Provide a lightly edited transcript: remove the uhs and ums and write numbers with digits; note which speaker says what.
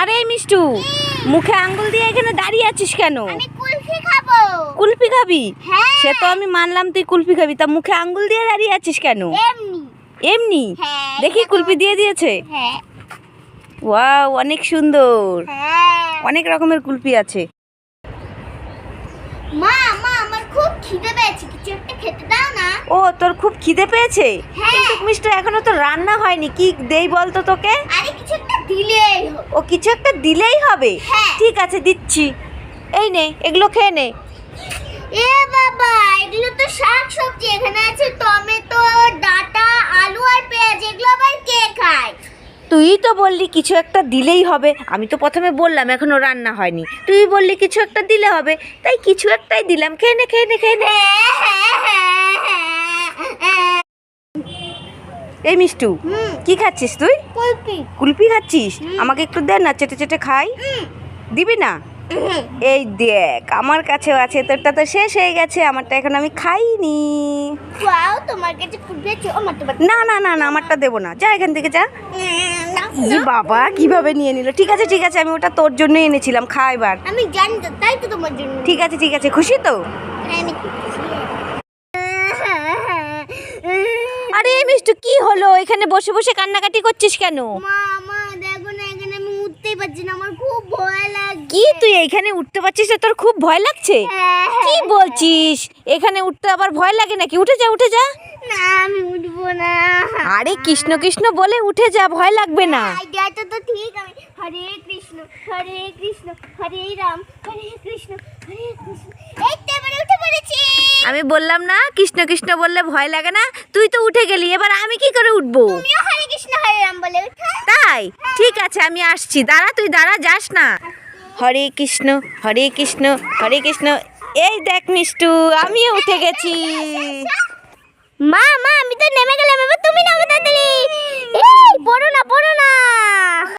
Speaker 1: আরে মিষ্টু, মুখে আঙ্গুল দিয়ে এখানে দাঁড়িয়ে আছিস কেন?
Speaker 2: আমি কুলফি খাবো।
Speaker 1: কুলফি খাবি?
Speaker 2: হ্যাঁ।
Speaker 1: সে তো আমি মানলাম তুই কুলফি খাবি, তা মুখে আঙ্গুল দিয়ে দাঁড়িয়ে আছিস কেন?
Speaker 2: এমনি।
Speaker 1: এমনি?
Speaker 2: হ্যাঁ।
Speaker 1: দেখি কুলফি দিয়ে দিয়েছে।
Speaker 2: হ্যাঁ।
Speaker 1: ওয়াও, অনেক সুন্দর।
Speaker 2: হ্যাঁ।
Speaker 1: অনেক রকমের কুলফি আছে।
Speaker 2: মা মা আমার খুব খিদে পেয়েছে, কিছু একটা খেতে দাও না।
Speaker 1: ও, তোর খুব খিদে পেয়েছে?
Speaker 2: হ্যাঁ।
Speaker 1: কিন্তু মিষ্টু এখনো তো রান্না হয়নি, কি দেই বলতো তোকে?
Speaker 2: আরে কিছু একটা দিলেই হবে।
Speaker 1: ও, কিছু একটা দিলেই হবে?
Speaker 2: হ্যাঁ।
Speaker 1: ঠিক আছে, দিচ্ছি। এই নে, এগুলো খেয়ে নে।
Speaker 2: এ বাবা, এগুলো তো শাক সবজি, এখানে আছে টমেটো, ডাঁটা, আলু আর পেঁয়াজ, এগুলো আবার কে খায়?
Speaker 1: তুই তো বললি কিছু একটা দিলেই হবে। আমি তো প্রথমে বললাম এখনো রান্না হয়নি, তুই বললি কিছু একটা দিলে হবে, তাই কিছু একটাই দিলাম। খেয়ে নে, খেয়ে নে, খেয়ে নে। এই মিষ্টু, কি খাচ্ছিস তুই?
Speaker 2: কুলফি।
Speaker 1: কুলফি খাচ্ছিস? আমাকে একটু দে না, চেটে চেটে খাই। দিবি না? এই দেখ, আমার কাছেও আছে, তোরটা তো শেষ হয়ে গেছে, আমারটা এখন আমি খাইনি।
Speaker 2: ওয়াও, তোমার কাছে কুলফি আছে? ও মা, তোমার
Speaker 1: না না না না, আমারটা দেবো না, যা এখান থেকে যা।
Speaker 2: নাও,
Speaker 1: ই
Speaker 2: নাও।
Speaker 1: বাবা, কিভাবে নিয়ে নিল। ঠিক আছে ঠিক আছে, আমি ওটা তোর জন্যই এনেছিলাম, খা এবার।
Speaker 2: আমি জানি তো, তাই তো তোমার জন্য।
Speaker 1: ঠিক আছে ঠিক আছে, খুশি তো?
Speaker 2: হ্যাঁ, আমি খুব খুশি।
Speaker 1: আরে মিষ্টু, কি হলো? এখানে বসে বসে কান্নাকাটি করছিস কেন?
Speaker 2: মা মা দেখো না, এখানে আমি উঠতেই পারছি না, আমার খুব ভয় লাগছে।
Speaker 1: কি, তুই এইখানে উঠতে পারছিস না? তোর খুব ভয় লাগছে? কি বলছিস? এখানে উঠতে আবার ভয় লাগে নাকি? উঠে যা, উঠে যা।
Speaker 2: না, আমি উঠবো না।
Speaker 1: আরে কৃষ্ণ কৃষ্ণ বলে উঠে যা, ভয় লাগবে না।
Speaker 2: আইডিয়াটা তো ঠিক। আমি হরে কৃষ্ণ হরে রাম, হরে কৃষ্ণ হরে কৃষ্ণ। এই তো এবারে উঠে পড়েছি।
Speaker 1: আমি বললাম না, কৃষ্ণ কৃষ্ণ বললে ভয় লাগে না? তুই তো উঠে গেলি, এবার আমি কি করে উঠবো?
Speaker 2: তুমিও হরে কৃষ্ণ হরে রাম বলে উঠো।
Speaker 1: তাই? ঠিক আছে, আমি আসছি, দাঁড়া, তুই দাঁড়া, যাস না। হরে কৃষ্ণ হরে কৃষ্ণ হরে কৃষ্ণ। এই দেখ মিষ্টু, আমিও উঠে গেছি।
Speaker 2: মা মা, আমি তো নেমে গেলাম,